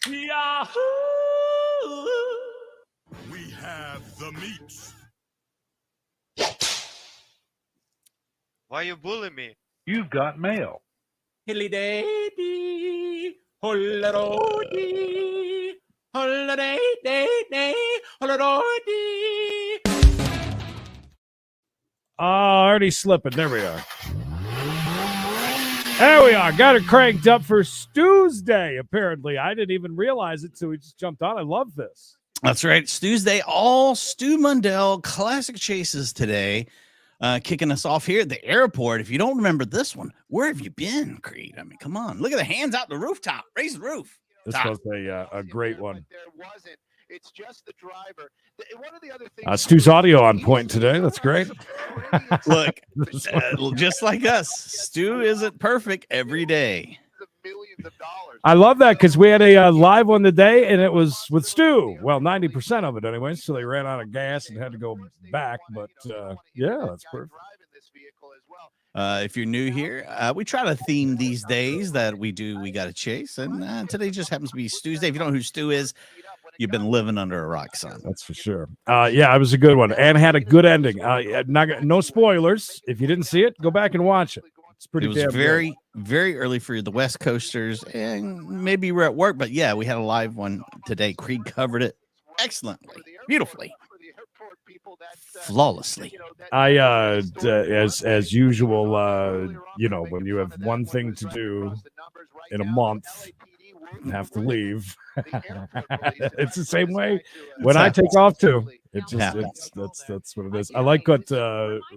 Yahoo! We have the meats. Why you bullying me? You've got mail. Hilly-day-dee, holla-do-dee, holla-day-day-day, holla-do-dee. Already slipping. There we are. There we are. Got it cranked up for Stuesday, apparently. I didn't even realize it, so we just jumped on. I love this. That's right. Stuesday, all Stu Mundell classic chases today. Kicking us off here at the airport. If you don't remember this one, where have you been, Creed? I mean, come on. Look at the hands out the rooftop. Raise the roof. This was a great one. It's just the driver. One of the other things Stu's audio on point today. That's great. Look, just like us, Stu isn't perfect every day. I love that because we had a live one today, and it was with Stu. Well, 90% of it anyway, so they ran out of gas and had to go back. But, yeah, that's perfect. If you're new here, we try to theme these days that we got to chase, and today just happens to be Stuesday. If you don't know who Stu is, you've been living under a rock, son. That's for sure. Yeah, it was a good one and had a good ending. No spoilers. If you didn't see it, go back and watch it. It's pretty. It was very, very early for the West Coasters, and maybe you were at work, but yeah, we had a live one today. Creed covered it excellently, beautifully, flawlessly. As usual, when you have one thing to do in a month, you have to leave. It's the same way when I take off too. It just that's what it is. I like what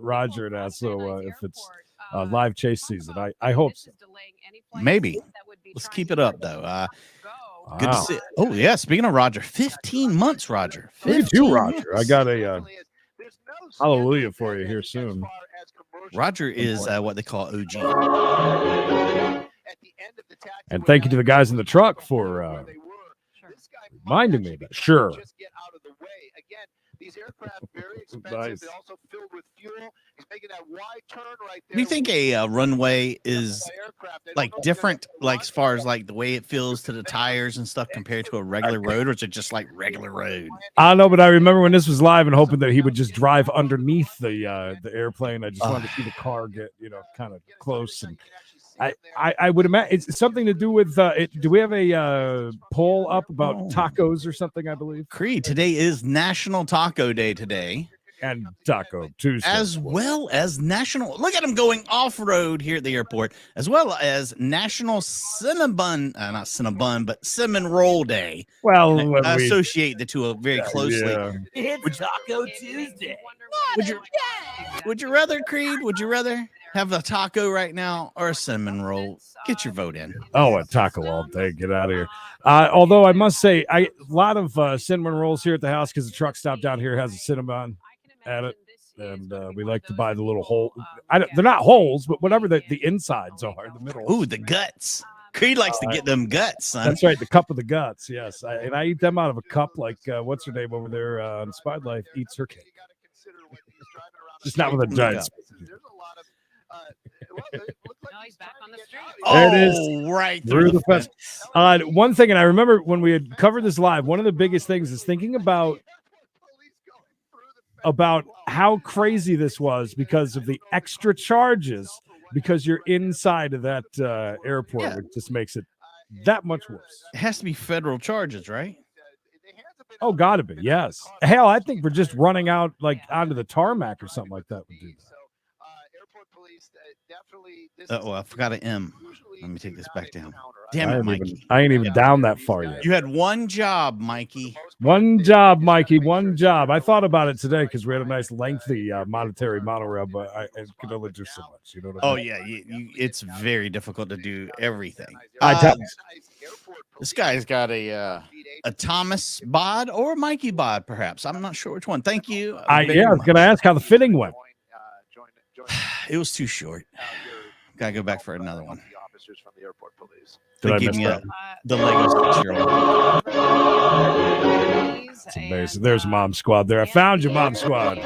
Roger had asked. So if it's live chase season, I hope so. Maybe. Let's keep it up though. Good to see. Oh yeah, speaking of Roger, 15 months, Roger. Look at you, Roger. I got a hallelujah for you here soon. Roger is what they call OG. And thank you to the guys in the truck for reminding me of that. Sure. These aircraft very expensive. Nice. They're also filled with fuel. He's making that wide turn right there. Do you think a runway is like different, like as far as like the way it feels to the tires and stuff compared to a regular road, or is it just like regular road? I don't know, but I remember when this was live and hoping that he would just drive underneath the airplane. I just wanted to see the car get kind of close, and I would imagine it's something to do with do we have a poll up about tacos or something? I believe Creed, today is National Taco Day today. And Taco Tuesday. As well as National, look at him going off-road here at the airport, as well as National Cinnabon, not Cinnabon, but Cinnamon Roll Day. Well, I associate the two very closely. Yeah. It's Taco Tuesday. Would you rather, Creed, would you rather have a taco right now or a cinnamon roll? Get your vote in. Oh, a taco all day. Get out of here. Although I must say, a lot of cinnamon rolls here at the house because the truck stop down here has a cinnamon at it, and we like to buy the little hole. They're not holes, but whatever the insides are, the middle. Ooh, the guts. Creed likes to get them guts, son. That's right, the cup of the guts. Yes, and I eat them out of a cup like what's her name over there on Spied Life eats her cake. Just not with a giant. He's back on the street. There it is. Right through the fence. One thing, and I remember when we had covered this live, one of the biggest things is thinking about how crazy this was because of the extra charges because you're inside of that airport, which just makes it that much worse. It has to be federal charges, right? Oh, gotta be. Yes. Hell, I think we're just running out like onto the tarmac or something like that would do that. Oh, I forgot an M. Let me take this back down. Damn it, Mikey. I ain't even down that far yet. You had one job, Mikey. One job, Mikey. One job. I thought about it today because we had a nice lengthy monetary monorail, but I could only do so much. You know what I mean? Yeah. It's very difficult to do everything. This guy's got a Thomas bod or Mikey bod, perhaps. I'm not sure which one. Thank you. I was going to ask how the fitting went. It was too short. Gotta go back for another one. From the airport police. Did I miss that? The Lego 6-year-old. It's amazing. There's Mom Squad there. I found you, Mom Squad.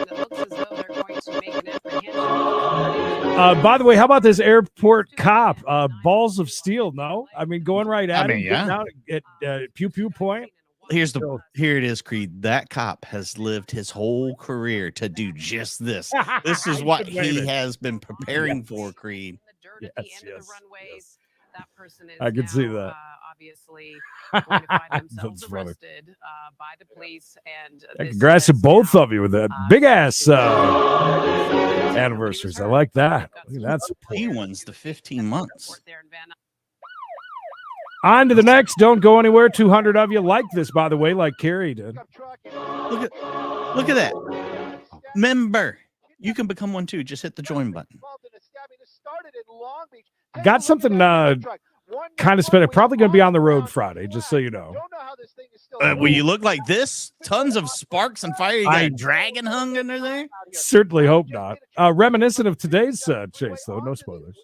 By the way, how about this airport cop? Balls of steel? No, I mean going right at him. yeah. Down at pew pew point. Here it is, Creed. That cop has lived his whole career to do just this. This is what he has been preparing for, Creed. Yes, yes. That person is I can see that. Obviously going to find themselves That's funny. arrested by the police. And Congrats to both of you with that big ass anniversaries. I like that. Look at that support. He wins the 15 months. On to the next. Don't go anywhere. 200 of you like this, by the way, like Carrie did. Look at that. Member. You can become one too. Just hit the join button. Got something kind of spent. Probably going to be on the road Friday, just so you know. Will you look like this? Tons of sparks and fire. You got a dragon hung under there? Certainly hope not. Reminiscent of today's chase, though. No spoilers.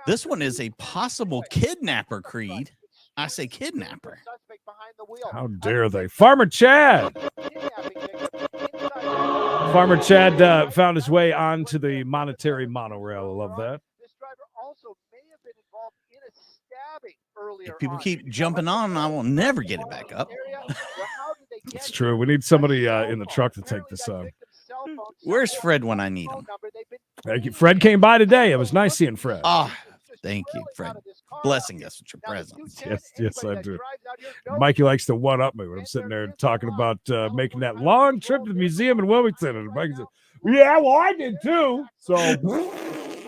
This one is a possible kidnapper, Creed. I say kidnapper. How dare they? Farmer Chad. Farmer Chad found his way onto the monetary monorail. I love that. If people keep jumping on, I will never get it back up. It's true. We need somebody in the truck to take this on. Where's Fred when I need him? Thank you. Fred came by today. It was nice seeing Fred. Ah, thank you, Fred. Blessing us with your presence. Yes, I do. Mikey likes to one-up me when I'm sitting there talking about making that long trip to the museum in Wilmington. And Mikey said, yeah, well, I did too. So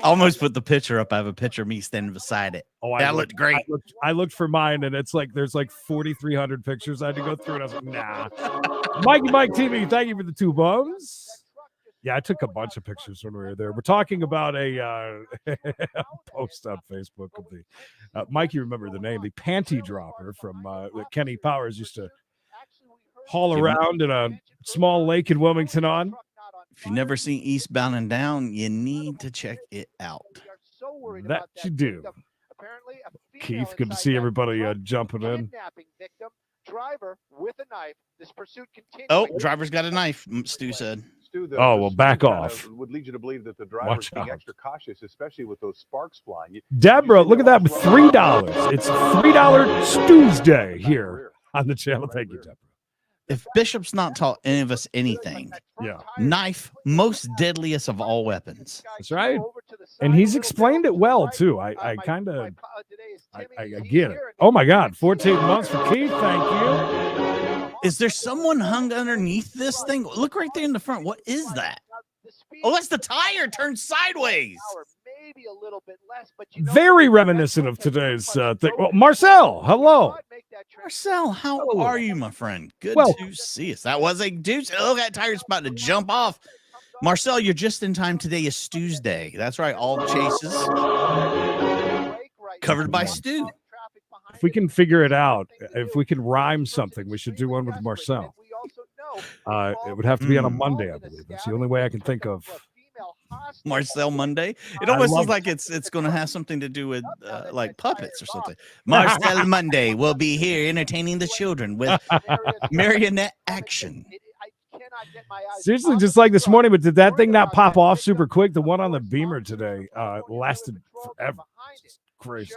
almost put the picture up. I have a picture of me standing beside it. Oh, that looked great. I looked for mine, and it's like there's like 4,300 pictures I had to go through, and I was like, nah. Mikey Mike TV, thank you for the 2 bums. Yeah, I took a bunch of pictures when we were there. We're talking about a post on Facebook of the Mikey. Remember the name? The panty dropper from that Kenny Powers used to haul around in a small lake in Wilmington on. If you've never seen Eastbound and Down, you need to check it out. That you do. Keith, good to see everybody jumping in. Driver with a knife. This pursuit continues. Oh, driver's got a knife, Stu said. Oh, well, back off. Would lead you to believe that the driver is being extra cautious, especially with those sparks flying. Deborah, look at that, $3. It's $3 Stuesday here on the channel. Thank you, Deborah. If Bishop's not taught any of us anything, knife, most deadliest of all weapons. That's right. And he's explained it well, too. I kind of, I get it. Oh, my God. 14 months for Keith. Thank you. Is there someone hung underneath this thing? Look right there in the front. What is that? Oh, that's the tire turned sideways. Very reminiscent of today's thing. Well, Marcel, hello. Marcel, how are you, my friend? Good to see us. That was a deuce. Oh, that tire's about to jump off. Marcel, you're just in time. Today is Stuesday. That's right. All the chases covered by Stu. If we can figure it out, if we can rhyme something, we should do one with Marcel. It would have to be on a Monday, I believe. That's the only way I can think of. Marcel Monday. It almost looks like it's going to have something to do with like puppets or something. Marcel Monday will be here entertaining the children with marionette action. Seriously, just like this morning, but did that thing not pop off super quick? The one on the Beamer today lasted forever. Just crazy.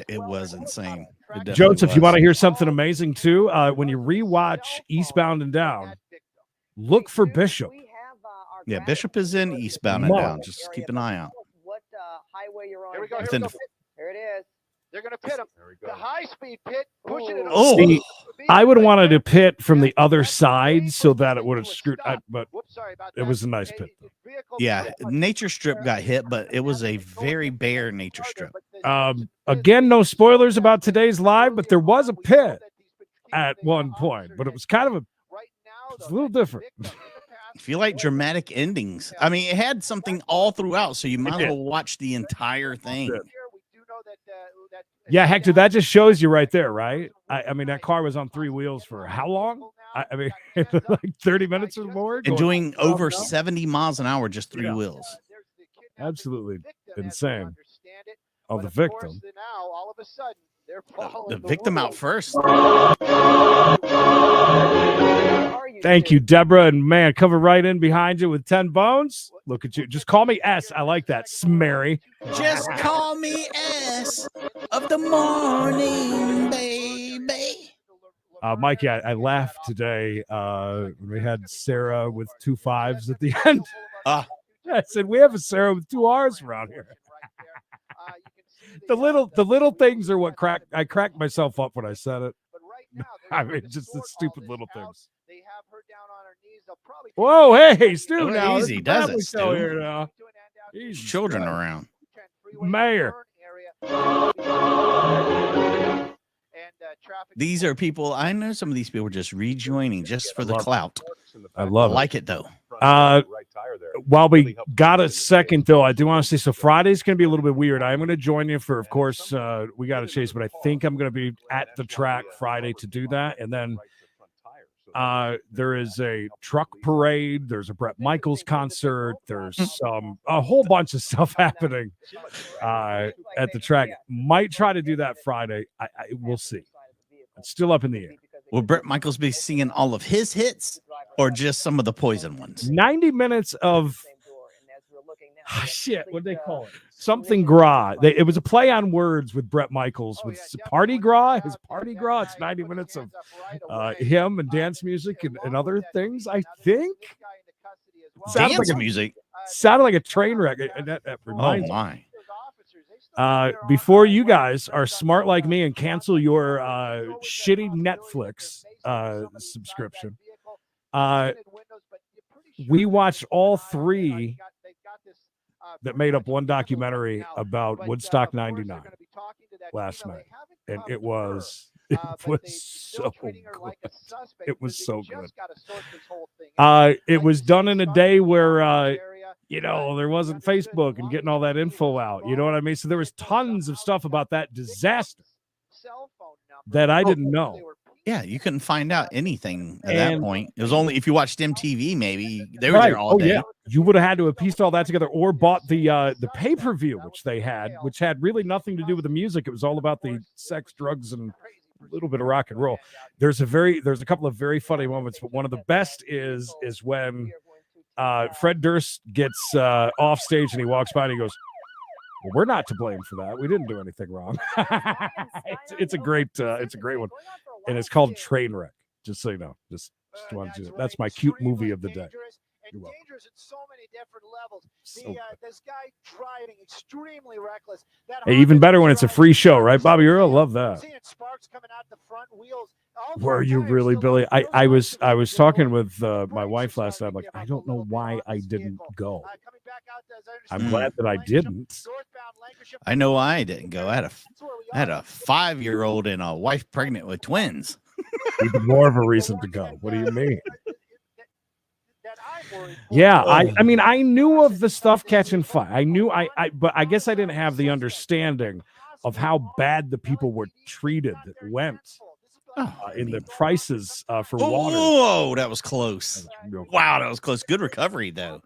It was insane. Joseph, you want to hear something amazing too? When you rewatch Eastbound and Down, look for Bishop. Yeah, Bishop is in Eastbound and Down. Just keep an eye out. What highway you're on? Here we go. There it is. They're going to pit him. The high-speed pit, pushing it. Oh, see, I would have wanted to pit from the other side so that it would have screwed. But it was a nice pit. Yeah, Nature Strip got hit, but it was a very bare Nature Strip. Again, no spoilers about today's live, but there was a pit at one point, but it was kind of a little different. If you like dramatic endings, I mean, it had something all throughout, so you might as well watch the entire thing. Yeah, Hector, that just shows you right there, right? I mean, that car was on 3 wheels for how long? I mean, like 30 minutes or more? And doing over 70 miles an hour, just 3 wheels. Absolutely insane. Oh, the victim. The victim out first. Are Thank you, Deborah. And man, coming right in behind you with 10 bones. Look at you. Just call me S. I like that. Smerry. Just call me S of the morning, baby. Mikey, I laughed today when we had Sarah with 2 5s at the end. I said, we have a Sarah with 2 R's around here. The little things are what I cracked myself up when I said it. I mean, just the stupid little things. Whoa, hey, Stu, now easy, does it, Stu? Here now. There's children around. Mayor. These are people. I know some of these people are just rejoining just for the clout. I love like it though. While we got a second though, I do want to say so Friday's going to be a little bit weird. I'm going to join you for, of course, we got to chase, but I think I'm going to be at the track Friday to do that, and then there is a truck parade. There's a Bret Michaels concert. There's a whole bunch of stuff happening at the track. Might try to do that Friday. We'll see. It's still up in the air. Will Bret Michaels be singing all of his hits or just some of the Poison ones? 90 minutes of shit. What do they call it? Something gras. It was a play on words with Bret Michaels with Party Gras. His Party Gras. It's 90 minutes of him and dance music and other things. I think Dance music sounded like a train wreck. That reminds me. Before you guys are smart like me and cancel your shitty Netflix subscription, we watched all 3 that made up one documentary about Woodstock 99 last night, and it was so good. It was so good. It was done in a day where there wasn't Facebook and getting all that info out. You know what I mean? So there was tons of stuff about that disaster that I didn't know. Yeah, you couldn't find out anything at that point. It was only if you watched MTV, maybe they were right. there all day. Yeah. You would have had to have pieced all that together or bought the pay-per-view, which had really nothing to do with the music. It was all about the sex, drugs, and a little bit of rock and roll. There's a couple of very funny moments, but one of the best is when Fred Durst gets off stage and he walks by and he goes, well, we're not to blame for that. We didn't do anything wrong. it's a great one. And it's called Trainwreck. Just so you know, just wanted to. That's my cute movie of the day. And dangerous at so many different levels. This guy driving extremely reckless. Hey, even better when it's a free show, right, Bobby Earl? Love that. Seeing sparks coming out the front wheels. Were you really, Billy? I was talking with my wife last night. I'm like, I don't know why I didn't go. I'm glad that I didn't. I know I didn't go. I had a 5-year-old and a wife pregnant with twins. Even more of a reason to go. What do you mean? Yeah, I mean, I knew of the stuff catching fire. I knew but I guess I didn't have the understanding of how bad the people were treated that went in the prices for water. Oh, that was close. Wow, that was close. Good recovery, though.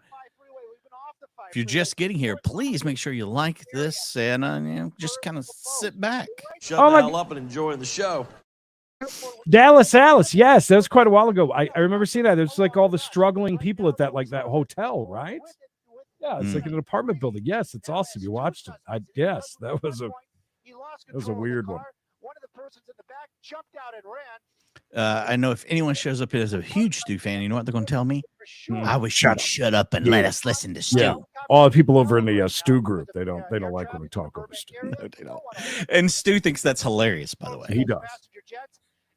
If you're just getting here, please make sure you like this and just kind of sit back. Shut the hell up and enjoy the show. Dallas Alice, yes, that was quite a while ago. I remember seeing that. There's like all the struggling people at that hotel, right? Yeah, it's like an apartment building. Yes, it's awesome. You watched it. Yes, that was a weird one. One of the persons in the back jumped out and ran. I know if anyone shows up as a huge Stu fan, you know what they're going to tell me? I wish you'd shut up and let us listen to Stu. Yeah. All the people over in the Stu group, they don't like when we talk over Stu. No, they don't. And Stu thinks that's hilarious, by the way. He does.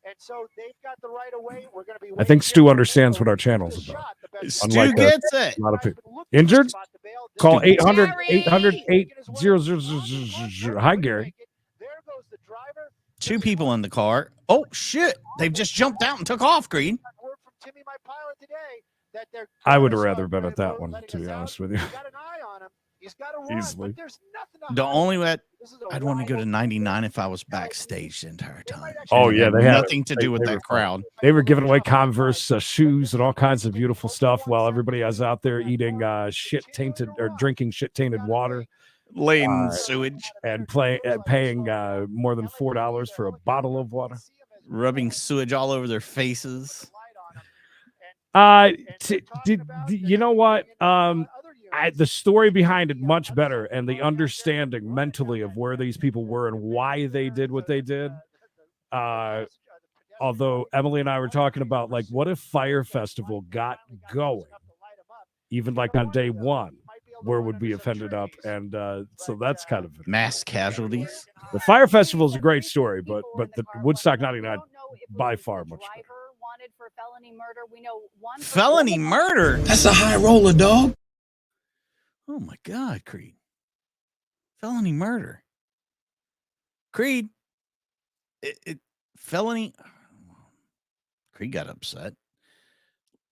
And so they've got the right of way. We're going to be. I think Stu understands what our channel's about. Stu gets it. A lot of people injured. Call 800-800-8000. Hi, Gary. There goes the driver. 2 people in the car. Oh shit! They've just jumped out and took off. Green. Word from Timmy, my pilot today, that they're. I would have rather been at that one, to be honest with you. Got an eye on him. He's got to run, easily. but there's nothing The only way I'd want to go to 99 if I was backstage the entire time. Oh yeah, they had nothing to do with that crowd. They were giving away Converse shoes and all kinds of beautiful stuff while everybody was out there eating shit tainted or drinking shit tainted water, laying sewage, and paying more than $4 for a bottle of water, rubbing sewage all over their faces. You know what? The story behind it much better, and the understanding mentally of where these people were and why they did what they did. Although Emily and I were talking about, like, what if Fire Festival got going, even like on day one, where would we have ended up? And so that's kind of mass casualties. The Fire Festival is a great story, but the Woodstock '99 by far much better. Felony murder? That's a high roller, dog. Oh my God, Creed. Felony murder. Creed. Felony. Creed got upset.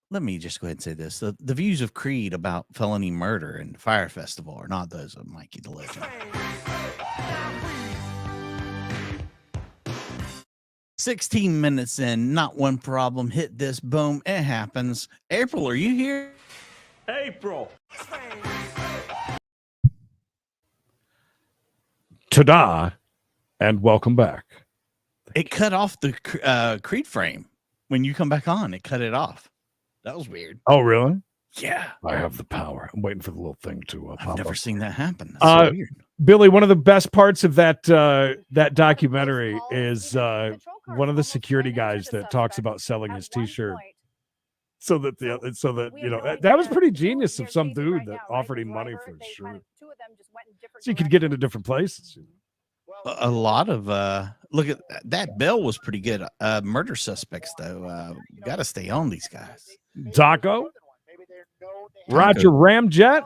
Let me just go ahead and say this. The views of Creed about felony murder and Fire Festival are not those of Mikey the Legend. 16 minutes in, not one problem. Hit this, boom, it happens. April, are you here? April. Ta-da, and welcome back. It cut off the Creed frame. When you come back on, it cut it off. That was weird. Oh, really? Yeah. I have the power. I'm waiting for the little thing to pop I've never up. seen that happen. That's so weird. Billy, one of the best parts of that documentary is one of the security guys that talks about selling his T-shirt. So that that was pretty genius of some dude that offered him money for his shirt, so you could get into different places. A lot of look at that. Bill was pretty good. Murder suspects, though, got to stay on these guys. Taco, Roger Ramjet.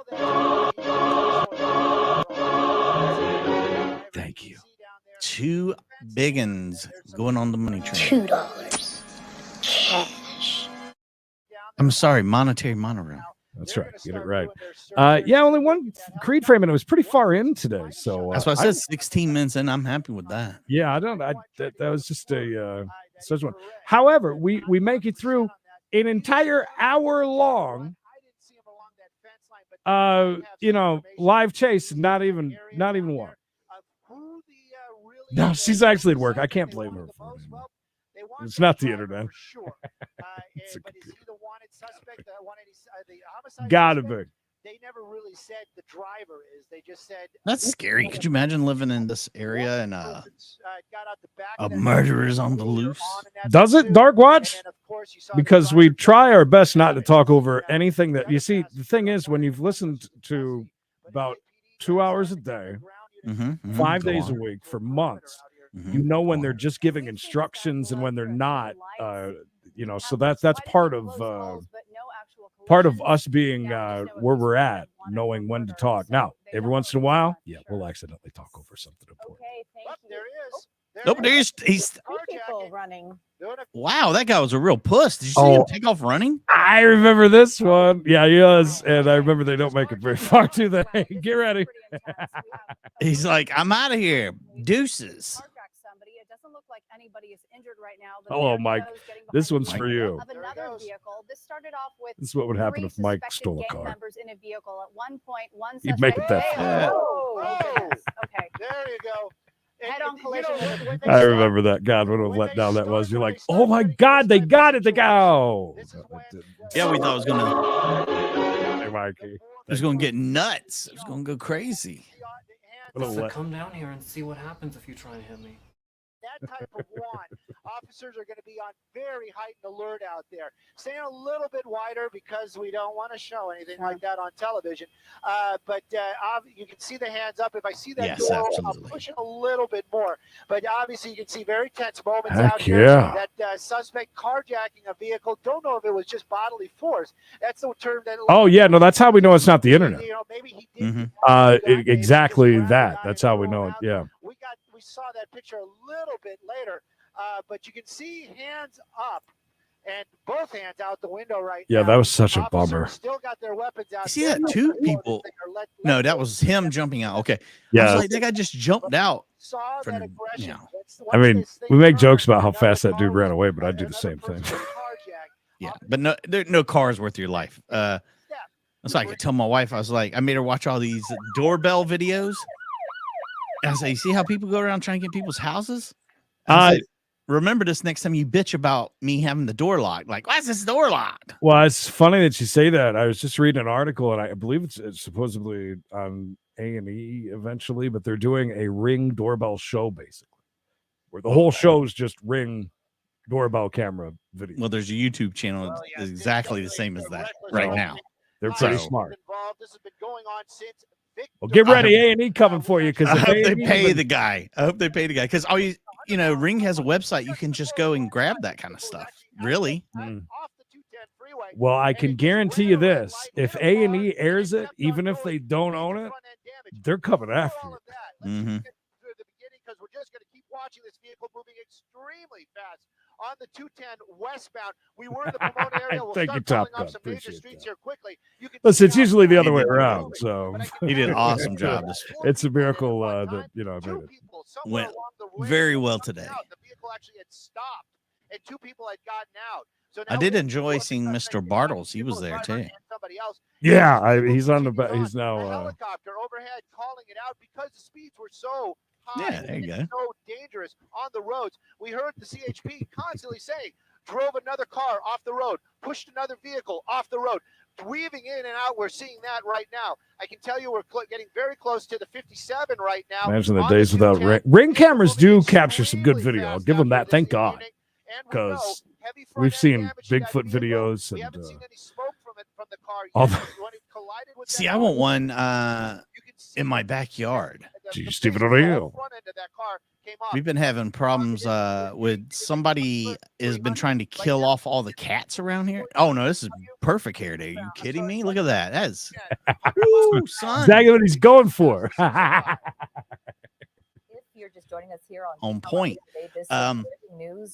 Thank you. 2 biggins going on the money train. $2 cash. I'm sorry, monetary monorail. That's right. Get it right. Yeah, only one Creed frame, and it was pretty far in today. So that's why I said 16 minutes in. I'm happy with that. Yeah, that was just a such one. However, we make it through an entire hour long. Live chase. Not even one. No, she's actually at work. I can't blame her for it. It's not the internet. It's a computer. Gotta be. They never really said the driver is. They just said that's scary. Could you imagine living in this area and a murderer's on the loose? Does it, Dark Watch? Because we try our best not to talk over anything that you see. The thing is, when you've listened to about 2 hours a day, 5 days a week for months, you know when they're just giving instructions and when they're not. So that's part of us being where we're at, knowing when to talk. Now, every once in a while, we'll accidentally talk over something important. Nope, he's running. Wow, that guy was a real puss. Did you see him take off running? I remember this one. Yeah, he was. And I remember they don't make it very far, do they? Get ready. He's like, I'm out of here. Deuces. It doesn't look like anybody is injured right now. Hello, Mike. This one's for you. This started off with this is what would happen if Mike stole a car. Members in a vehicle. At one point, one he'd make it that far. Okay, there you go. Head-on collision. I remember that. God, what a letdown that was. You're like, oh my God, they got it. They go. Yeah, we thought it was gonna. Hey, Mikey. It was gonna get nuts. It was gonna go crazy. So come down here and see what happens if you try to hit me. That type of one, officers are going to be on very heightened alert out there. Staying a little bit wider because we don't want to show anything like that on television. But you can see the hands up. If I see that door, I'll push it a little bit more. But obviously, you can see very tense moments out here. That suspect carjacking a vehicle. Don't know if it was just bodily force. That's the term that. Oh yeah, no, that's how we know it's not the internet. Maybe he did. Exactly that. That's how we know it. Yeah. We saw that picture a little bit later, but you can see hands up and both hands out the window right now. Yeah, that was such a bummer. Still got their weapons out. You see that? 2 people. No, that was him jumping out. Okay. Yeah. I was like, that guy just jumped out. Saw that aggression. I mean, we make jokes about how fast that dude ran away, but I'd do the same thing. Yeah, but no car is worth your life. That's like I tell my wife, I was like, I made her watch all these doorbell videos. I say, you see how people go around trying to get people's houses? remember this next time you bitch about me having the door locked. Like, why is this door locked? Well, it's funny that you say that. I was just reading an article, and I believe it's supposedly on A&E eventually, but they're doing a Ring doorbell show, basically, where the whole show's just Ring doorbell camera video. Well, there's a YouTube channel exactly the same as that right now. They're pretty So- smart. This has been going on since Well, get ready, A&E coming for you, because I hope they pay the guy. I hope they pay the guy, because all you know, Ring has a website. You can just go and grab that kind of stuff. Really? Well, I can guarantee you this: if A&E airs it, even if they don't own it, they're coming after you. Mm-hmm. Because we're just going to keep watching this vehicle moving extremely fast on the 210 westbound. We were in the Pomona area. We'll Thank you, start Top calling Gun. off some major Appreciate streets that. here quickly. You can Listen, it's see how usually the other fast way it's around. moving. So He did an awesome job. It's a miracle that I made it. Went very well today. The vehicle actually had stopped, and 2 people had gotten out. So I did enjoy seeing Mr. Bartles. He was there too. Yeah, he's on the back. He's A now. helicopter overhead calling it out because the speeds were so high. Yeah, there you and go. So dangerous on the roads. We heard the CHP constantly saying, drove another car off the road, pushed another vehicle off the road, weaving in and out. We're seeing that right now. I can tell you we're getting very close to the 57 right now. Imagine the on days without 210. Ring cameras do Moving capture some good extremely video. I'll fast give them out that. here Thank this God, evening. And we know because heavy we've front-end seen damage to that Bigfoot vehicle. videos We and haven't seen any smoke from the car all yet. the- When it collided with See, that I want car, one you can see in my backyard. the Stephen face of the O'Neill. whole front end of that car came off. We've been having problems with somebody has been trying to kill off all the cats around here. Oh no, this is perfect hair day. Are you kidding me? Look at that. That's woo, son. exactly what he's going for. If you're just joining us here On point.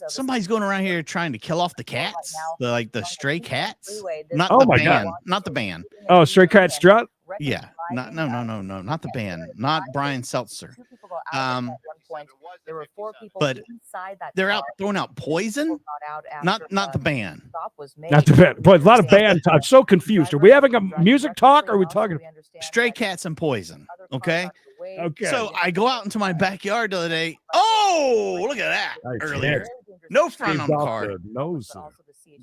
Somebody's going around here trying to kill off the cats, the stray cats. Not Oh the my band, God. not the band. Oh, Stray Cat Strut. Yeah, no, not the band, not Brian Seltzer. There were 4 people But inside that they're car. out throwing out poison. Not the band. Stop was made. Not the band. Boy, a lot of band talk. So confused. Are we having a music talk? Or are we talking? Stray cats and poison. Okay. Okay. So I go out into my backyard the other day. Oh, look at that! Nice. Earlier, no front on Shaved the off car. the nose.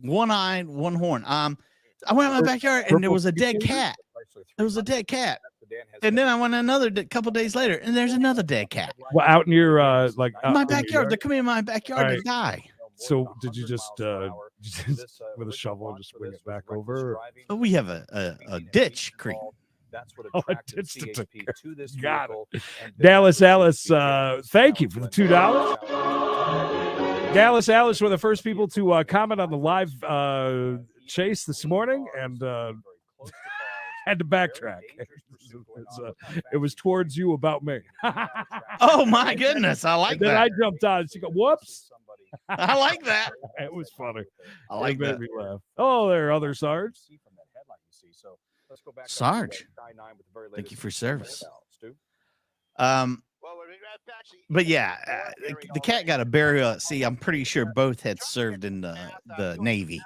One eye, one horn. I went out my backyard and there was a dead cat. There was a dead cat. And then I went another couple days later, and there's another dead cat. Well, out in your like In out my in your backyard. yard? They're coming in my backyard All to right. die. So did you just with a shovel just swing it back over? or- But we have a ditch creek. That's what Oh, attracted it's just a- CHP to this Got vehicle. And Dallas then Alice, CHP thank you for the $2. $2. Dallas Alice were the first people to comment on the live chase this morning, and had to backtrack. It was towards you about me. Oh my goodness, I like And then that. I jumped on. And she go, "Whoops!" I like that. It was funny. I like it made that. me laugh. Oh, there are other Sarge. Sarge, thank you for your service. Well, actually, But yeah, the cat got a burial. See, I'm pretty sure both had served in the Navy.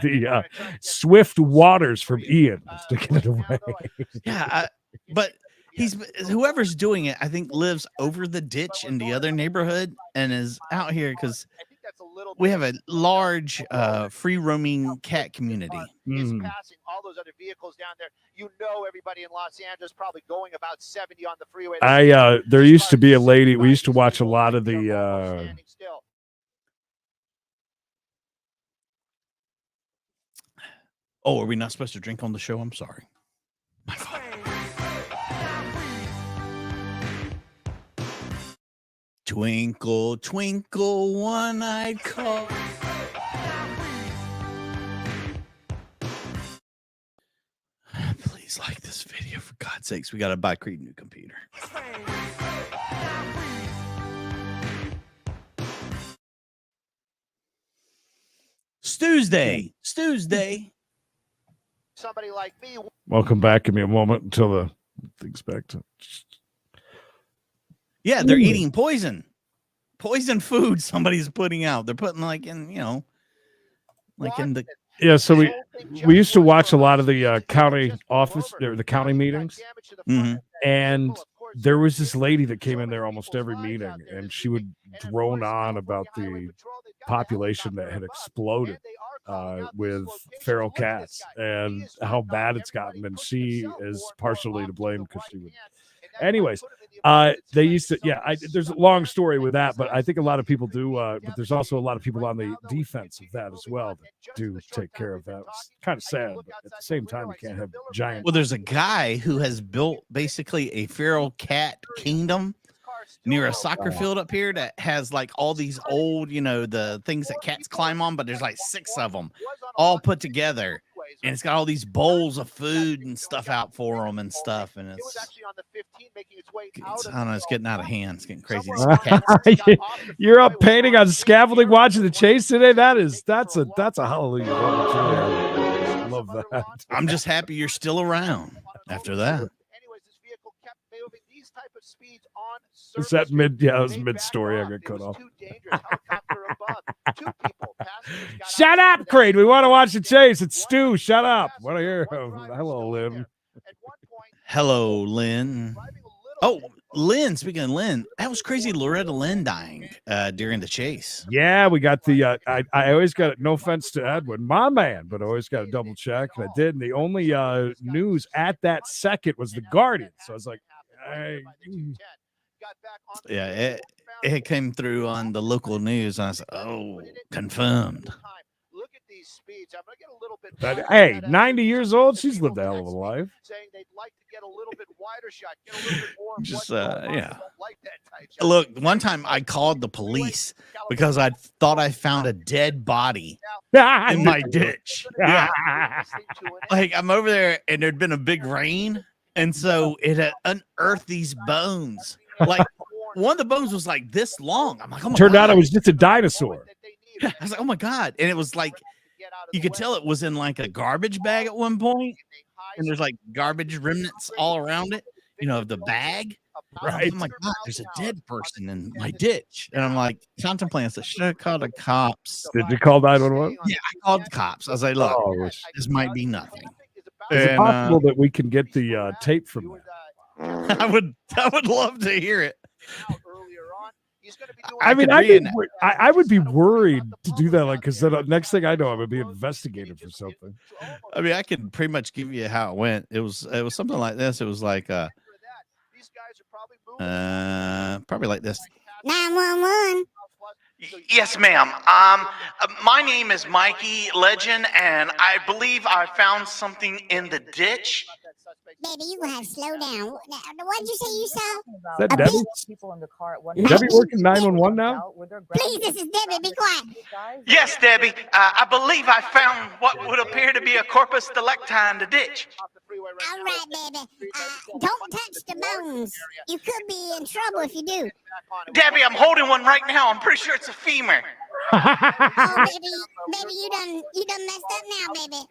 The swift waters from Ian sticking it away. Yeah, but whoever's doing it, I think, lives over the ditch in the other neighborhood and is out here because I think that's a little we bit have a large free roaming cat community. is Mm. passing all those other vehicles down there. You know, everybody in Los Angeles probably going about 70 on the freeway. There used to be a lady. We used to watch a lot of the. Standing still. Oh, are we not supposed to drink on the show? I'm sorry. My fault. Twinkle, twinkle, one-eyed cock. Please like this video, for God's sakes. We got to buy Creed a new computer. Stuesday. Somebody like me. Welcome back. Give me a moment until the thing's back to. Yeah, they're eating poison food somebody's putting out. They're putting like in the Yeah, so we used to watch a lot of the county office or the county meetings, Mhm. and there was this lady that came in there almost every meeting, and she would drone on about the population that had exploded with feral cats and how bad it's gotten, and she is partially to blame because she would. Anyways, they used to, there's a long story with that, but I think a lot of people do, but there's also a lot of people on the defense of that as well that do take care of that. It's kind of sad, but at the same time, you can't have giant. Well, there's a guy who has built basically a feral cat kingdom near a soccer field up here that has like all these old, the things that cats climb on, but there's like 6 of them all put together. And it's got all these bowls of food and stuff out for them and stuff. And it's, I don't know, it's getting out of hand. It's getting crazy. You're up painting on scaffolding, watching the chase today. That's a hallelujah moment. I love that. I'm just happy you're still around after that. Is that mid? Yeah, it was mid story. I got cut off. Shut up, Creed. We want to watch the chase. It's Stu. Shut up. Want to hear? Hello, Lynn. Hello, Lynn. Oh, Lynn. Speaking of Lynn, that was crazy. Loretta Lynn dying during the chase. Yeah, we got the. I always got, no offense to Edwin, my man, but I always got to double check, and I did. And the only news at that second was the Guardian. So I was like, yeah, it came through on the local news. And I was like, oh, confirmed. Look at these speeds. I'm gonna get a little bit. But, hey, 90 years old. She's lived a hell of a life. Saying they'd like to get a little bit wider shot, get a little bit more. Just Look, one time I called the police because I thought I found a dead body in my ditch. Yeah. Like I'm over there and there'd been a big rain, and so it had unearthed these bones. Like one of the bones was like this long. I'm like, oh my Turned God. out it was just a dinosaur. I was like, oh my God. And it was like, you could tell it was in like a garbage bag at one point, and there's like garbage remnants all around it, of the bag. Right. Oh my God, there's a dead person in my ditch. And I'm like contemplating, I should have called the cops. Did you call 911? Yeah, I called the cops. I was like, look, this might be nothing. Is it possible that we can get the tape from that? I would love to hear it. I mean, I would be worried to do that, like, because the next thing I know, I'm gonna be investigated for something. I mean, I can pretty much give you how it went. It was something like this. It was like probably like this. 911. Yes, ma'am. My name is Mikey Legend, and I believe I found something in the ditch. Baby, you gonna have to slow down. What did you say you saw? Is that Debbie? People in the car at one Is Debbie working 911 now? Please, this is Debbie. Be quiet. Yes, Debbie. I believe I found what would appear to be a corpus delicti in the ditch. All right, baby. Don't touch the bones. You could be in trouble if you do. Debbie, I'm holding one right now. I'm pretty sure it's a femur. Oh, baby, you done messed up now, baby.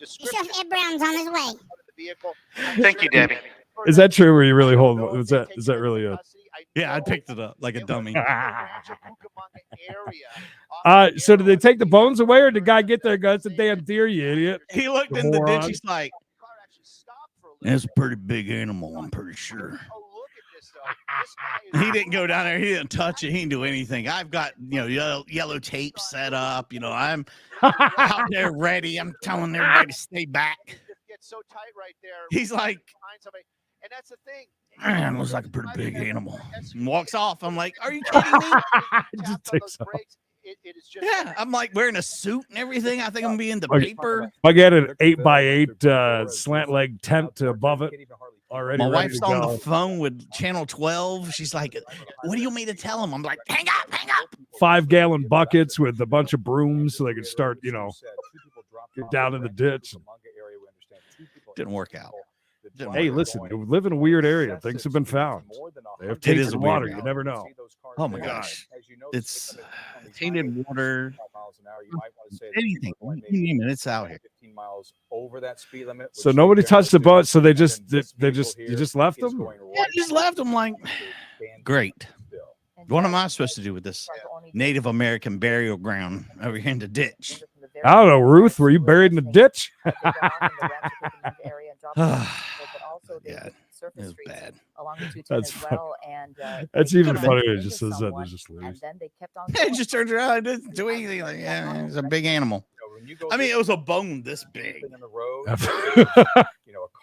Sheriff Ed Brown's on his way. Thank you, Debbie. Is that true? Were you really holding? Is that really a? Yeah, I picked it up like a dummy. So did they take the bones away, or did the guy get there and go, "It's a damn deer, you idiot"? He looked in the ditch. He's like, "It's a pretty big animal. I'm pretty sure." He didn't go down there. He didn't touch it. He didn't do anything. I've got yellow tape set up. I'm out there ready. I'm telling everybody to stay back. He's like, and that's the thing. Man, looks like a pretty big animal. And walks off. I'm like, are you kidding me? Just takes off. Yeah, I'm like wearing a suit and everything. I think I'm gonna be in the paper. I get an 8x8 slant leg tent above it already. My wife's on the phone with Channel 12. She's like, "What do you want me to tell him?" I'm like, "Hang up, hang up." 5-gallon buckets with a bunch of brooms so they could start, get down in the ditch. Didn't work out. Hey, listen, we live in a weird area. Things have been found. They have tainted water. You never know. Oh my gosh, it's tainted water. Anything, you name it, it's out here. So nobody touched the boat. So you just left them. Yeah, just left them. Like, great. What am I supposed to do with this Native American burial ground over here in the ditch? I don't know, Ruth. Were you buried in the ditch? Yeah. surface was streets bad. along the 210 That's as well. And That's they even bumped funnier. It into just says that someone, they just leave. and then they kept on It going. just turns around and doesn't do anything. Like, yeah, it's a big animal. When you go I mean, this it was a bone this big. in the road, a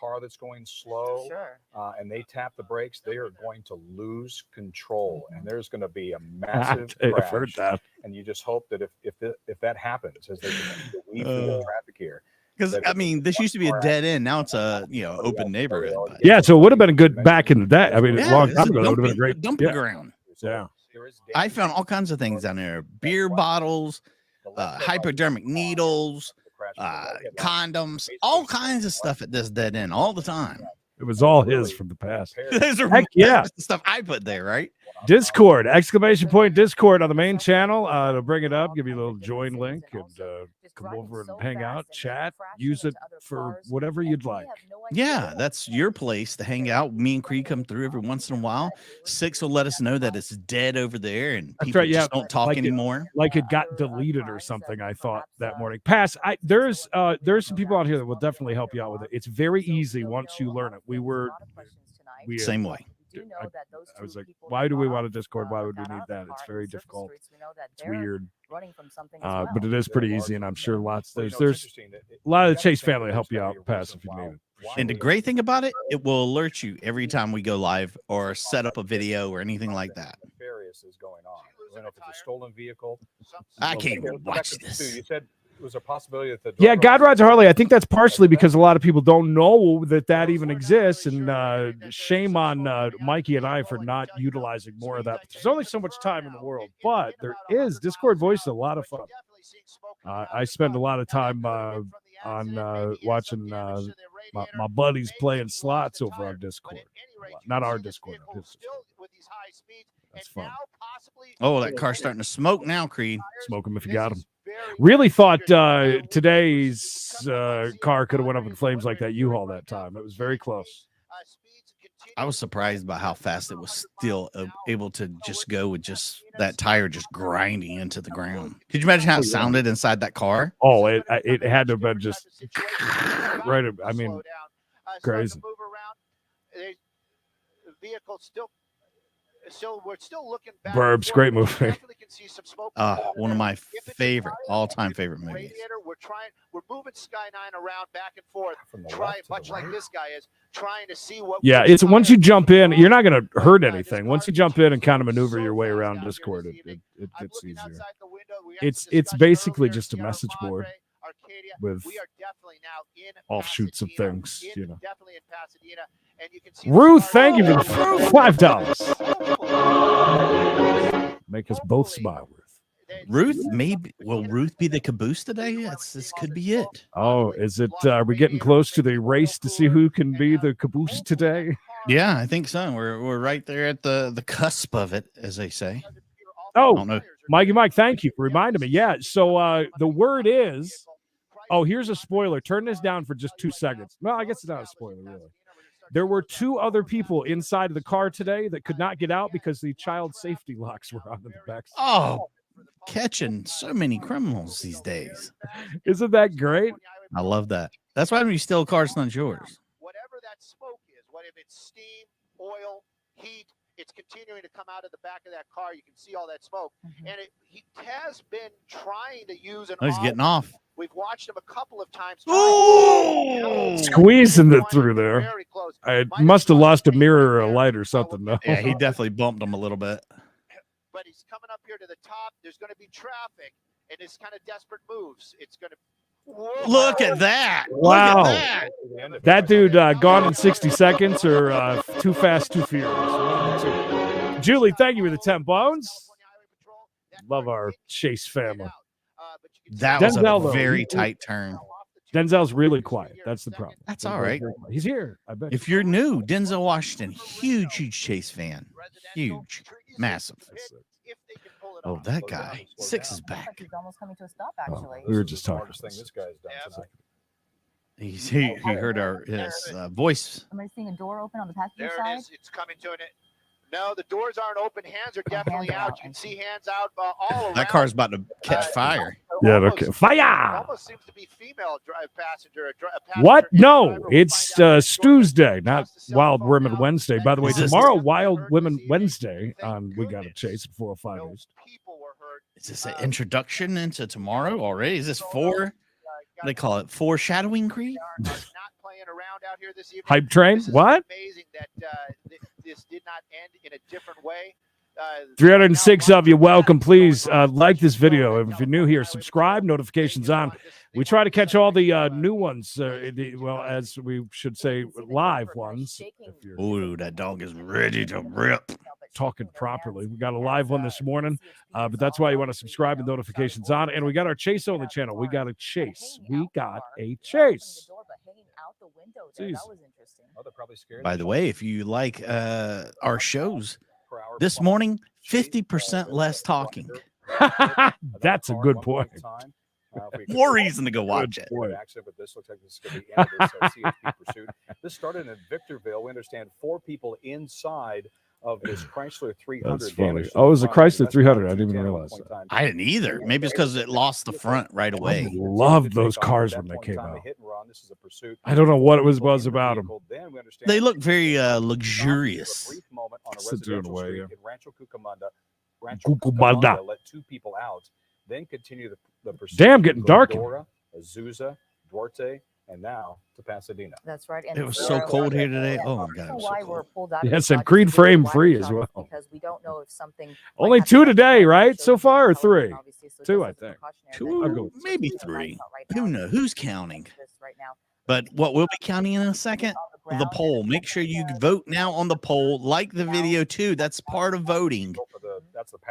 car that's going slow, Sure. and they tap the brakes, they are going to lose control, and there's going to be a massive I've heard crash. that. And you just hope that if that happens, as they continue to weave through the traffic here, Because I mean, this used to be a dead end. Now it's a open neighborhood. But Yeah, so it would have been good back in the day. I mean, a yeah, long it's time a ago, it would have been a dumping, great dumping yeah. ground. Yeah. I found all kinds of things down there: beer bottles, hypodermic needles, condoms, all kinds of stuff at this dead end all the time. It was all his from the past. Those are Heck yeah. the stuff I put there, right? Discord, exclamation point Discord on the main channel. To bring it up, give you a little join link and come over and hang out, chat, use it for whatever you'd like. Yeah, that's your place to hang out. Me and Cree come through every once in a while. Six will let us know that it's dead over there and people just don't talk anymore. Like it got deleted or something, I thought that morning. There's some people out here that will definitely help you out with it. It's very easy once you learn it. Same way. I was like, why do we want a Discord? Why would we need that? It's very difficult. It's weird. But it is pretty easy, and I'm sure there's a lot of the Chase family help you out, Pass, if you need it. And the great thing about it, it will alert you every time we go live or set up a video or anything like that. Nefarious is going on. I don't know if it's a stolen vehicle. I can't even watch this. You said it was a possibility that Yeah, God Rides a Harley. I think that's partially because a lot of people don't know that even exists, and shame on Mikey and I for not utilizing more of that. There's only so much time in the world, but there is. Discord Voice is a lot of fun. I spend a lot of time on watching my buddies playing slots over on Discord. Not our Discord. That's fun. Oh, that car's starting to smoke now, Creed. Smoke him if you got him. Really thought today's car could have went up in flames like that U-Haul that time. It was very close. I was surprised by how fast it was still able to just go with just that tire just grinding into the ground. Could you imagine how it sounded inside that car? Oh, it had to have been just right. I mean, crazy. The vehicle still we're still looking back. Burbs, great movie. One of my all-time favorite movies. We're moving Sky9 around back and forth, much like this guy is trying to see what. Yeah, it's once you jump in, you're not going to hurt anything. Once you jump in and kind of maneuver your way around Discord, it gets easier. It's basically just a message board with offshoots of things, Ruth, thank you for the $5. Make us both smile, Ruth. Will Ruth be the caboose today? This could be it. Oh, is it? Are we getting close to the race to see who can be the caboose today? Yeah, I think so. We're right there at the cusp of it, as they say. Oh, Mikey Mike, thank you for reminding me. Yeah, so the word is. Oh, here's a spoiler. Turn this down for just 2 seconds. Well, I guess it's not a spoiler, really. There were 2 other people inside of the car today that could not get out because the child safety locks were on in the back. Oh, catching so many criminals these days. Isn't that great? I love that. That's why when you steal a car, it's not yours. Whatever that smoke is, what if it's steam, oil, heat, it's continuing to come out of the back of that car. You can see all that smoke. And he has been trying to use an he's getting off. We've watched him a couple of times. Squeezing it through there. I must have lost a mirror or a light or something. No. Yeah, he definitely bumped him a little bit. But he's coming up here to the top. There's going to be traffic, and it's kind of desperate moves. It's going to. Look at that. Wow. Look at that dude gone in 60 seconds or Too Fast, Too Furious. Julie, thank you for the 10 bones. Love our Chase family. That was a very tight turn. Denzel's really quiet. That's the problem. That's all right. He's here. I bet. If you're new, Denzel Washington, huge Chase fan. Huge. Massive. Oh, that guy. Six is back. He's almost coming to a stop, actually. We were just talking. This guy's done. He heard his voice. Am I seeing a door open on the passenger there side? It is. It's coming to it. No, the doors aren't open. Hands are definitely out. You can see hands out all around. That car's about to catch fire. Yeah, okay. Fire! Almost seems to be female passenger. What? No, it's Stuesday, not Wild Women Wednesday. By the way, tomorrow, Wild Women Wednesday on We Gotta Chase at 405 East. Is this an introduction into tomorrow already? Is this what do they call it? Foreshadowing, Creed? Hype train? What? Amazing that this did not end in a different way. 306 of you, welcome. Please like this video. If you're new here, subscribe, notifications on. We try to catch all the new ones, well, as we should say, live ones. Ooh, that dog is ready to rip. Talking properly. We got a live one this morning, but that's why you want to subscribe and notifications on. And we got our Chase on the channel. We got a Chase. We got a Chase. Jeez. By the way, if you like our shows this morning, 50% less talking. That's a good point. More reason to go watch it. This started in Victorville. We understand 4 people inside of this Chrysler 300. That's funny. Oh, it was a Chrysler 300. I didn't even realize that. I didn't either. Maybe it's because it lost the front right away. I loved those cars when they came out. I don't know what it was about them. They look very luxurious. Sit doing away, yeah. Cucamonda. Let 2 people out. Then continue the pursuit. Damn, getting dark. Azusa, Duarte, and now to Pasadena. That's right. It was so cold here today. Oh my God. Why we're pulled out. Yes, and Creed frame free as well. Because we don't know if something. Only 2 today, right? So far, or 3? 2, I think. 2, maybe 3. Who knows? Who's counting? But what we'll be counting in a second, the poll. Make sure you vote now on the poll. Like the video too. That's part of voting.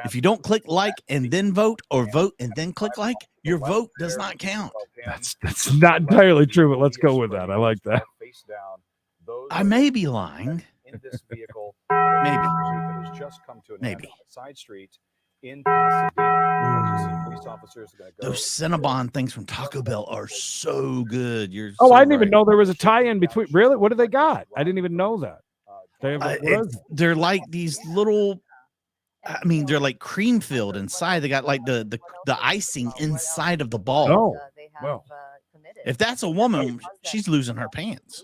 If you don't click like and then vote, or vote and then click like, your vote does not count. That's not entirely true, but let's go with that. I like that. I may be lying. Maybe. Maybe. Side street in Pasadena. Police officers are going to go. Those Cinnabon things from Taco Bell are so good. I didn't even know there was a tie-in between. Really? What do they got? I didn't even know that. They have, they're like these little. I mean, they're like cream filled inside. They got like the icing inside of the ball. Oh, well. If that's a woman, she's losing her pants.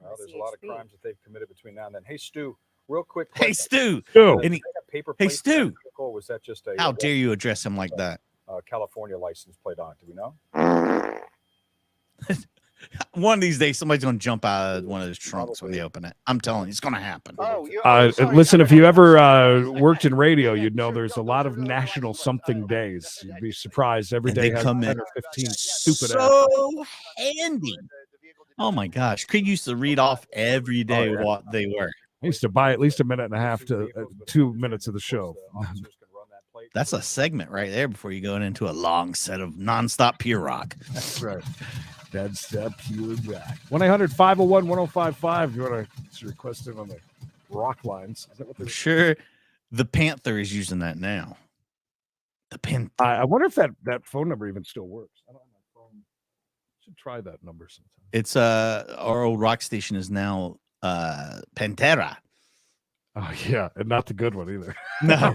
There's a lot of crimes that they've committed between now and then. Hey, Stu, real quick. Hey, Stu. Hey, Stu. Was that just a? How dare you address him like that? California license plate on it. Do we know? One of these days, somebody's going to jump out of one of those trunks when they open it. I'm telling you, it's going to happen. Listen, if you ever worked in radio, you'd know there's a lot of national something days. You'd be surprised. Every day has 10 or 15 stupid so handy. Oh, my gosh. Creed used to read off every day what they were. I used to buy at least a minute and a half to 2 minutes of the show. That's a segment right there before you go into a long set of nonstop pure rock. That's right. That's the pure rock. 1-800-501-1055. If you want to request it on the rock lines. Is that what I'm sure the Panther is using that now. The Panther. I wonder if that phone number even still works. I don't know my phone. Should try that number sometime. It's our old rock station is now Pantera. Oh yeah, and not the good one either. No,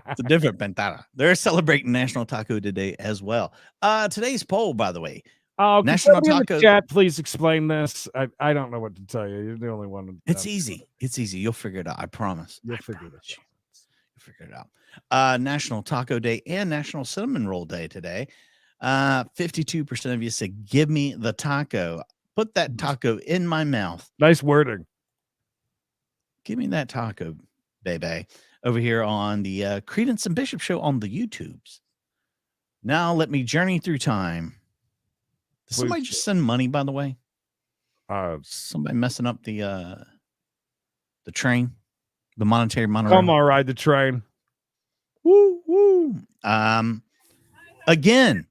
it's a different Pantera. They're celebrating National Taco Day as well. Today's poll, by the way. Oh, National Taco. Chat, please explain this. I don't know what to tell you. You're the only one. It's easy. It's easy. You'll figure it out. I promise. You'll figure it out. You'll figure it out. National Taco Day and National Cinnamon Roll Day today. 52% of you said, "Give me the taco." Put that taco in my mouth. Nice wording. Give me that taco, baby. Over here on the Credence and Bishop show on the YouTubes. Now let me journey through time. Did somebody just send money, by the way? Somebody messing up the train, the monetary monorail. Come on, ride the train. Woo woo. Again,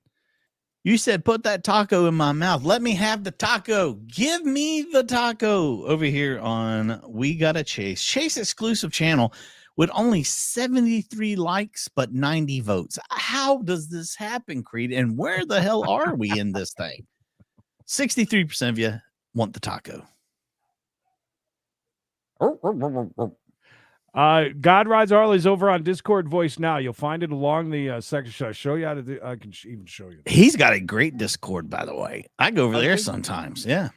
you said put that taco in my mouth. Let me have the taco. Give me the taco over here on We Gotta Chase. Chase exclusive channel with only 73 likes but 90 votes. How does this happen, Creed? And where the hell are we in this thing? 63% of you want the taco. God Rides Harley's over on Discord voice now. You'll find it along the section. Should I show you how to do? I can even show you. He's got a great Discord, by the way. I go over there sometimes. Yeah.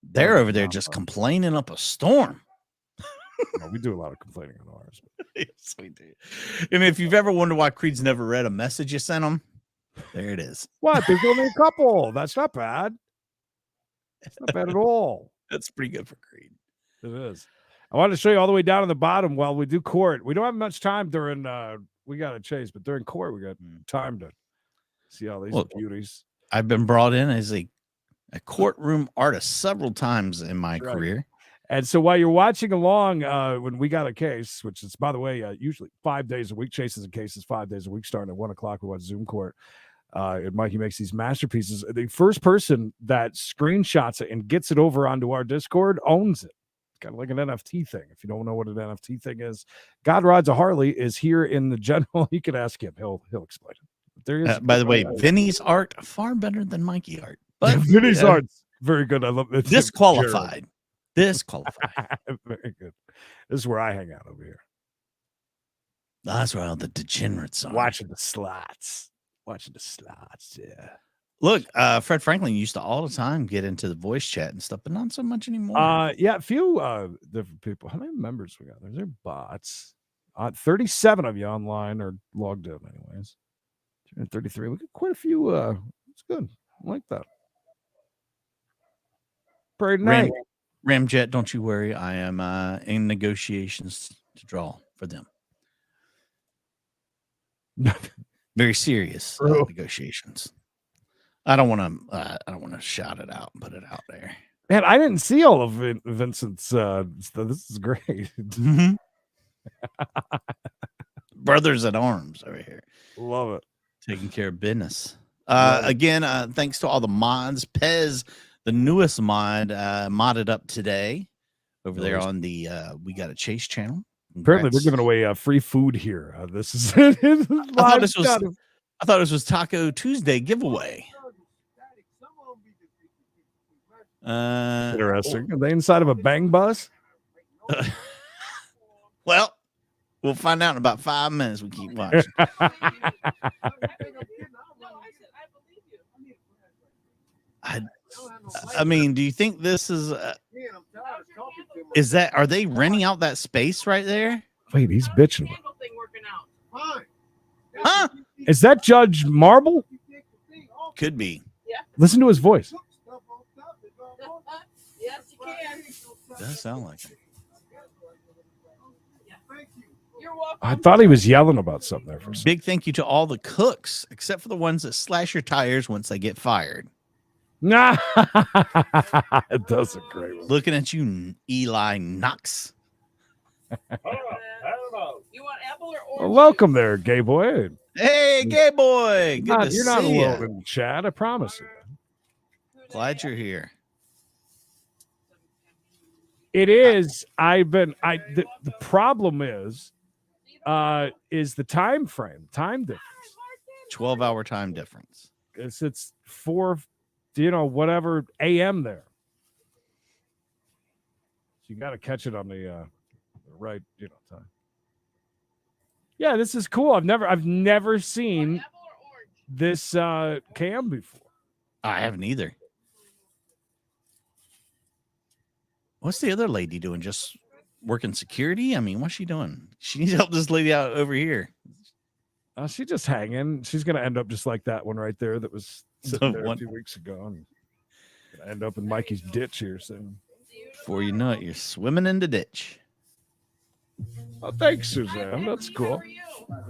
They're over there just complaining up a storm. Well, we do a lot of complaining on ours. Yes, we do. And if you've ever wondered why Creed's never read a message you sent him, there it is. What? There's only a couple. That's not bad. It's not bad at all. That's pretty good for Creed. It is. I wanted to show you all the way down on the bottom while we do court. We don't have much time during we got to chase, but during court we got time to see all these beauties. I've been brought in as a courtroom artist several times in my career. And so while you're watching along, when we got a case, which is, by the way, usually 5 days a week, chases and cases 5 days a week, starting at 1 o'clock, we watch Zoom court. And Mikey makes these masterpieces. The first person that screenshots it and gets it over onto our Discord owns it. It's kind of like an NFT thing. If you don't know what an NFT thing is, God Rides a Harley is here in the general. You can ask him; he'll explain it. There is. By the way, Vinny's art far better than Mikey art. But Vinny's art's very good. I love it. Disqualified. Disqualified. Very good. This is where I hang out over here. That's where all the degenerates are. Watching the slots. Yeah. Look, Fred Franklin used to all the time get into the voice chat and stuff, but not so much anymore. Yeah, a few different people. How many members we got? There's bots. 37 of you online are logged in, anyways. 233. We got quite a few. It's good. I like that. Pretty nice. Ramjet, don't you worry. I am in negotiations to draw for them. Very serious negotiations. I don't want to shout it out and put it out there. Man, I didn't see all of Vincent's stuff. This is great. Mm-hmm. Brothers at arms over here. Love it. Taking care of business. Again, thanks to all the mods. Pez, the newest mod, modded up today over there on the We Got a Chase channel. Congrats. Apparently, they're giving away free food here. This is. I thought this was Taco Tuesday giveaway. Interesting. Are they inside of a bang bus? Well, we'll find out in about 5 minutes. We keep watching. I mean, do you think this is that, are they renting out that space right there? Wait, he's bitching. Huh? Is that Judge Marble? Could be. Listen to his voice. Yes, you can. Does sound like it. You're welcome. I thought he was yelling about something there for a second. Big thank you to all the cooks, except for the ones that slash your tires once they get fired. Nah, it does a great one. Looking at you, Eli Knox. You want apple or orange? Well, welcome there, gay boy. Hey, gay boy. Good to You're not see alone you. in the chat. I promise you. Glad you're here. It is. The problem is the time frame, time difference. 12-hour time difference. It's 4, whatever a.m. there. So you got to catch it on the right, time. Yeah, this is cool. I've never seen this cam before. I haven't either. What's the other lady doing? Just working security? I mean, what's she doing? She needs to help this lady out over here. She's just hanging. She's going to end up just like that one right there that was sitting there a few weeks ago. And gonna end up in Mikey's ditch here soon. Before you know it, you're swimming in the ditch. Oh, thanks, Suzanne. That's cool.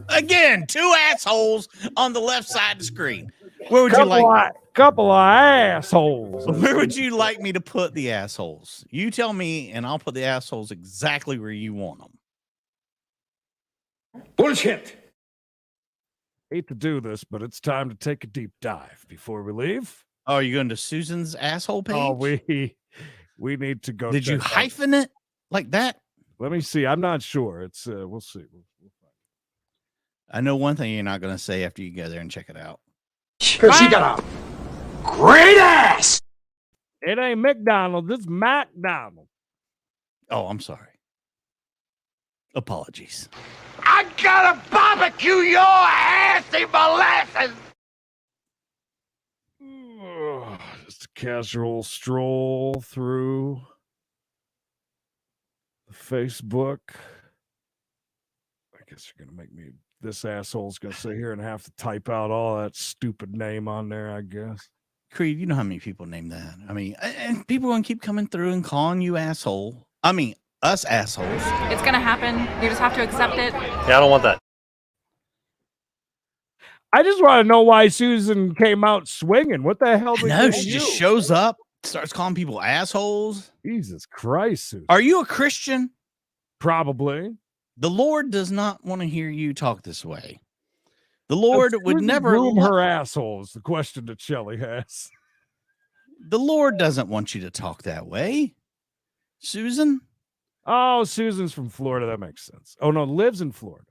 Again, 2 assholes on the left side of the screen. Where would you like? Couple of assholes. Where would you like me to put the assholes? You tell me, and I'll put the assholes exactly where you want them. Bullshit. Hate to do this, but it's time to take a deep dive before we leave. Oh, are you going to Susan's asshole page? Oh, we need to go. Did you hyphen it like that? Let me see. I'm not sure. It's we'll see. We'll find. I know one thing you're not going to say after you go there and check it out. Because she got a great ass. It ain't McDonald's. It's McDonald's. Oh, I'm sorry. Apologies. I gotta barbecue your assy molasses. Just a casual stroll through Facebook. I guess you're gonna make me. This asshole's gonna sit here and have to type out all that stupid name on there. I guess. Creed, you know how many people name that? I mean, and people gonna keep coming through and calling you asshole. I mean, us assholes. It's gonna happen. You just have to accept it. Yeah, I don't want that. I just want to know why Susan came out swinging. What the hell? No, she just shows up, starts calling people assholes. Jesus Christ, Susan. Are you a Christian? Probably. The Lord does not want to hear you talk this way. The Lord would never groom her assholes. The question that Shelley has. The Lord doesn't want you to talk that way, Susan. Oh, Susan's from Florida. That makes sense. Oh no, lives in Florida.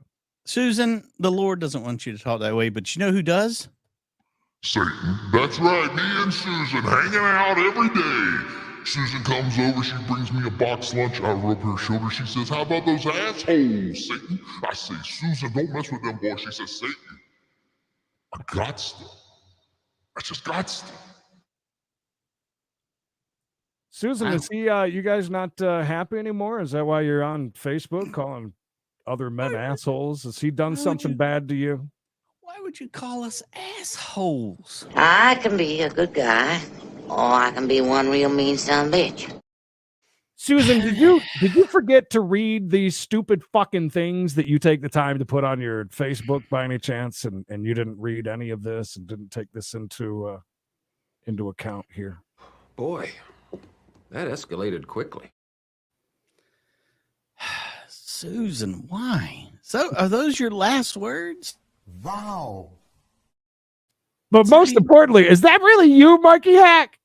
Susan, the Lord doesn't want you to talk that way, but you know who does? Satan. That's right, me and Susan hanging out every day. Susan comes over, she brings me a box lunch, I rub her shoulder, she says, how about those assholes, Satan? I say, Susan, don't mess with them boys. She says, Satan, I got stuff. I just got stuff. Susan, is he you guys not happy anymore? Is that why you're on Facebook calling other men assholes? Has he done something bad to you? Why would you call us assholes? I can be a good guy, or I can be one real mean son of a bitch. Susan, did you forget to read these stupid fucking things that you take the time to put on your Facebook by any chance, and you didn't read any of this and didn't take this into account here? Boy, that escalated quickly. Susan, why? So are those your last words? Wow. But most importantly, is that really you, Mikey Hack?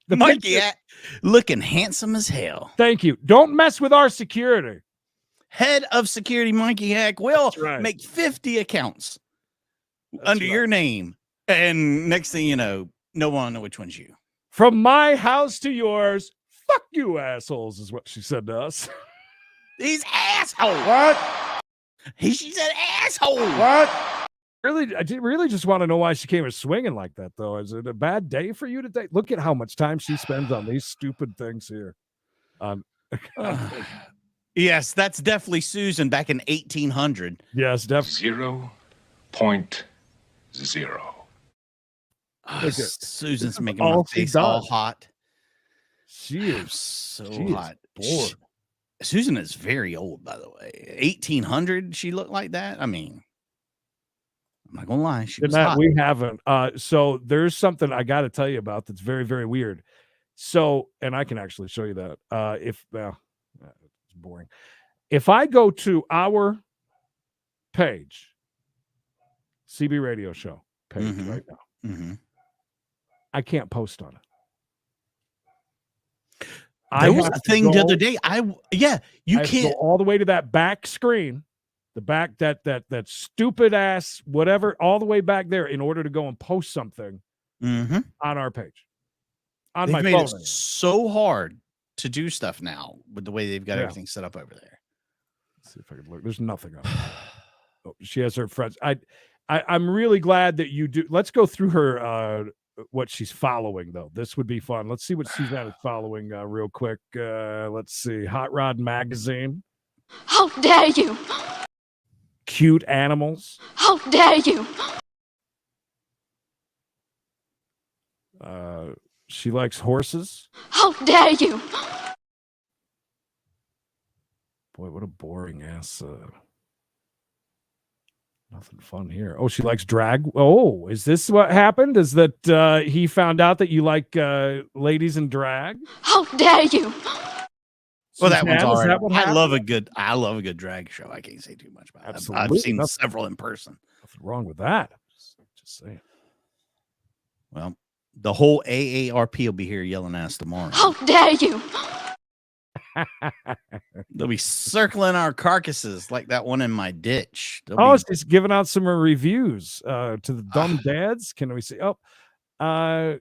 The Mikey Hack, looking handsome as hell. Thank you. Don't mess with our security. Head of security, Mikey Hack, will make 50 accounts under your name. And next thing you know, no one will know which one's you. From my house to yours, fuck you assholes, is what she said to us. These assholes. What? She said asshole. What? I really just want to know why she came swinging like that, though. Is it a bad day for you today? Look at how much time she spends on these stupid things here. Yes, that's definitely Susan back in 1800. Yes, definitely. 0.0. Susan's making my face all hot. She is so she hot. Is bored. Susan is very old, by the way. 1800, she looked like that. I mean, I'm not gonna lie. She was hot. We haven't. So there's something I got to tell you about that's very, very weird. So, and I can actually show you that. It's boring. If I go to our page, CB Radio Show page right now, I can't post on it. There was a thing the other day. You can't go all the way to that back screen, the back that stupid ass whatever, all the way back there in order to go and post something on our page. On my phone. It's so hard to do stuff now with the way they've got everything set up over there. Let's see if I can look. There's nothing on it. Oh, she has her friends. I'm really glad that you do. Let's go through her what she's following, though. This would be fun. Let's see what Suzanne is following real quick. Let's see. Hot Rod Magazine. How dare you? Cute Animals. How dare you? She likes horses. How dare you? Boy, what a boring ass. Nothing fun here. Oh, she likes drag. Oh, is this what happened? Is that he found out that you like ladies in drag? How dare you? Well, that one's all right. That I love a good drag show. I can't say too much about it. Absolutely. I've seen several in person. Nothing wrong with that. Just saying. Well, the whole AARP will be here yelling at us tomorrow. How dare you? They'll be circling our carcasses like that one in my ditch. She's giving out some reviews to the dumb dads. Can we see? Oh,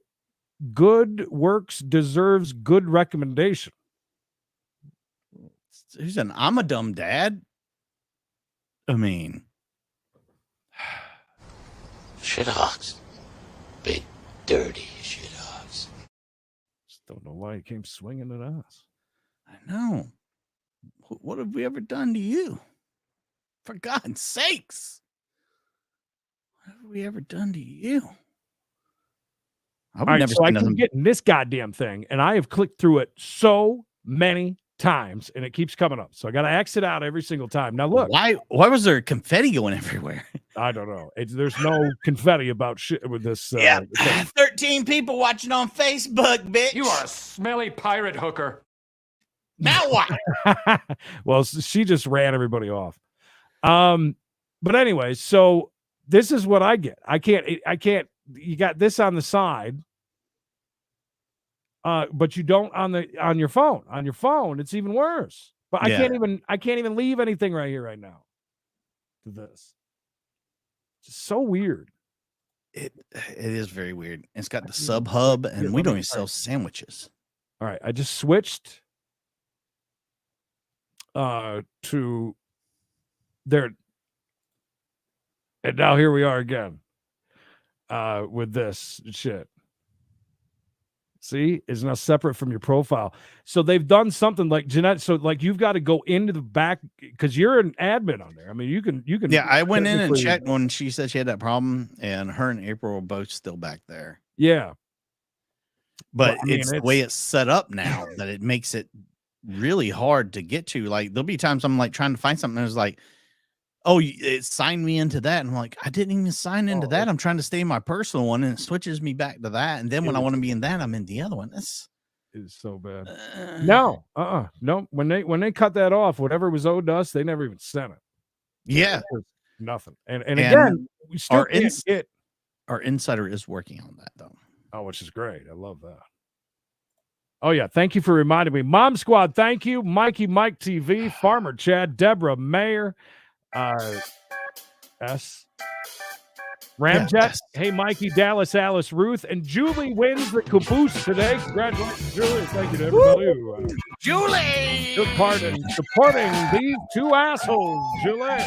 good works deserves good recommendation. Susan, I'm a dumb dad. I mean, Shithogs. Big, dirty shithogs. Just don't know why he came swinging at us. I know. What have we ever done to you? For God's sakes. What have we ever done to you? I would All right, never so say I nothing. keep getting this goddamn thing, and I have clicked through it so many times, and it keeps coming up. So I got to exit out every single time. Now look, Why was there confetti going everywhere? I don't know. There's no confetti about shit with this. 13 people watching on Facebook, bitch. You are a smelly pirate hooker. Now what? Well, she just ran everybody off. But anyway, so this is what I get. I can't. You got this on the side, but you don't on your phone. On your phone, it's even worse. But Yeah. I can't even leave anything right here right now to this. It's so weird. It is very weird. It's got the sub hub, and we don't even sell sandwiches. All right, I just switched to there, and now here we are again with this shit. See, it's now separate from your profile. So they've done something like Jeanette. So like you've got to go into the back because you're an admin on there. I mean, you can. Yeah, I went in and checked when she said she had that problem, and her and April were both still back there. Yeah, but I mean, it's the way it's set up now that it makes it really hard to get to. Like there'll be times I'm like trying to find something, and it's like, oh, it signed me into that. And I'm like, I didn't even sign into that. I'm trying to stay in my personal one, and it switches me back to that. And then when I want to be in that, I'm in the other one. That's is so bad. No. When they cut that off, whatever was owed to us, they never even sent it. Yeah. Nothing. And again, we still can't get. Our insider is working on that though. Oh, which is great. I love that. Oh yeah, thank you for reminding me. Mom Squad, thank you. Mikey, Mike TV, Farmer Chad, Deborah Mayer. S. Ramjet, yes. Hey Mikey, Dallas, Alice, Ruth, and Julie wins the caboose today. Congratulations, Julie. Thank you to everybody who Julie took part in supporting these two assholes, Julie.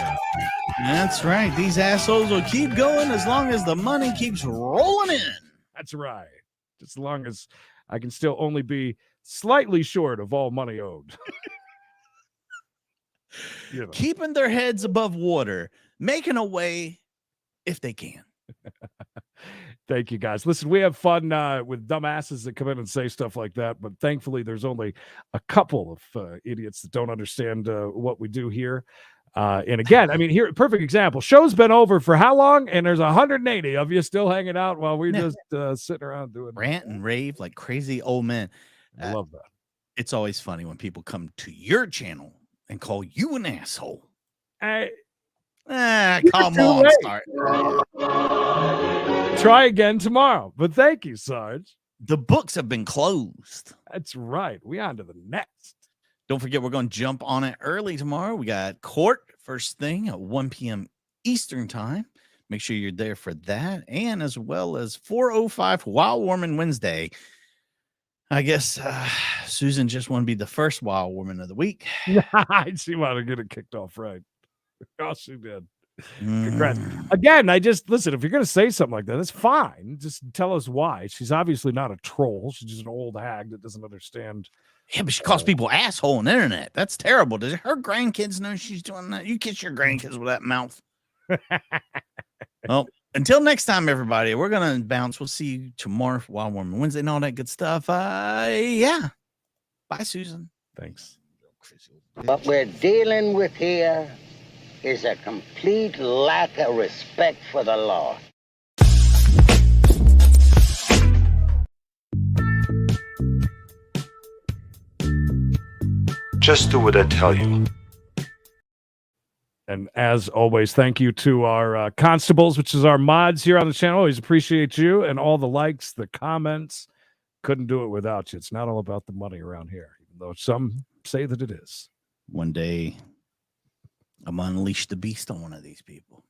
That's right. These assholes will keep going as long as the money keeps rolling in. That's right. Just as long as I can still only be slightly short of all money owed. You know. Keeping their heads above water, making a way if they can. Thank you, guys. Listen, we have fun with dumbasses that come in and say stuff like that, but thankfully there's only a couple of idiots that don't understand what we do here. And again, I mean, here, perfect example. Show's been over for how long? And there's 180 of you still hanging out while we're just sitting around doing rant and rave like crazy old men. I love that. It's always funny when people come to your channel and call you an asshole. Come on, Sarge. Try again tomorrow. But thank you, Sarge. The books have been closed. That's right. We on to the next. Don't forget, we're going to jump on it early tomorrow. We got court first thing at 1 p.m. Eastern time. Make sure you're there for that. And as well as 4:05 Wild Woman Wednesday. I guess Susan just want to be the first Wild Woman of the week. She wanted to get it kicked off right. Oh, she did. Congrats. Again, listen, if you're going to say something like that, that's fine. Just tell us why. She's obviously not a troll. She's just an old hag that doesn't understand. Yeah, but she calls people asshole on the internet. That's terrible. Does her grandkids know she's doing that? You kiss your grandkids with that mouth. Well, until next time, everybody, we're going to bounce. We'll see you tomorrow for Wild Woman Wednesday and all that good stuff. Yeah. Bye, Susan. Thanks. What we're dealing with here is a complete lack of respect for the law. Just do what I tell you. And as always, thank you to our constables, which is our mods here on the channel. Always appreciate you and all the likes, the comments. Couldn't do it without you. It's not all about the money around here, even though some say that it is. One day, I'm going to unleash the beast on one of these people.